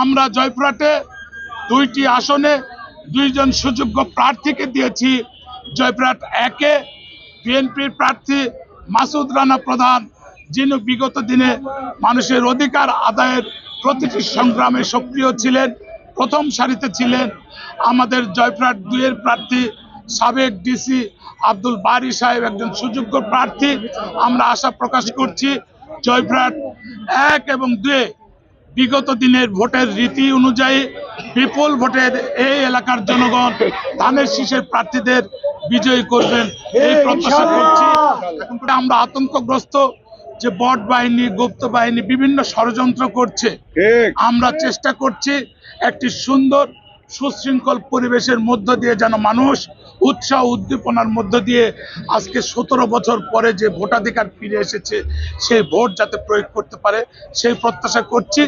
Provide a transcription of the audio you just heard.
আমরা জয়পুরহাটে 2টি আসনে 2 জন সুযোগ্য প্রার্থীকে দিয়েছি। জয়পুরহাট 1-এ বিএনপির প্রার্থী মাসুদ রানা প্রধান, যিনি বিগত দিনে মানুষের অধিকার আদায়ের প্রতিটি সংগ্রামে সক্রিয় ছিলেন, প্রথম সারিতে ছিলেন। আমাদের জয়পুরহাট 2-এর প্রার্থী সাবেক ডিসি আব্দুল বারী সাহেব একজন সুযোগ্য প্রার্থী। আমরা আশা প্রকাশ করছি জয়পুরহাট 1 এবং 2-এ বিগত দিনের ভোটের রীতি অনুযায়ী বিপুল ভোটের এই এলাকার জনগণ ধানের শীষের প্রার্থীদের বিজয়ী করবেন এই প্রত্যাশা করছি। আমরা আতঙ্কগ্রস্ত যে বট বাহিনী, গুপ্ত বাহিনী বিভিন্ন ষড়যন্ত্র করছে। আমরা চেষ্টা করছি একটি সুন্দর সুশৃঙ্খল পরিবেশের মধ্য দিয়ে যেন মানুষ উৎসাহ উদ্দীপনার মধ্য দিয়ে আজকে 17 বছর পরে যে ভোটাধিকার ফিরে এসেছে সেই ভোট যাতে প্রয়োগ করতে পারে সেই প্রত্যাশা করছি।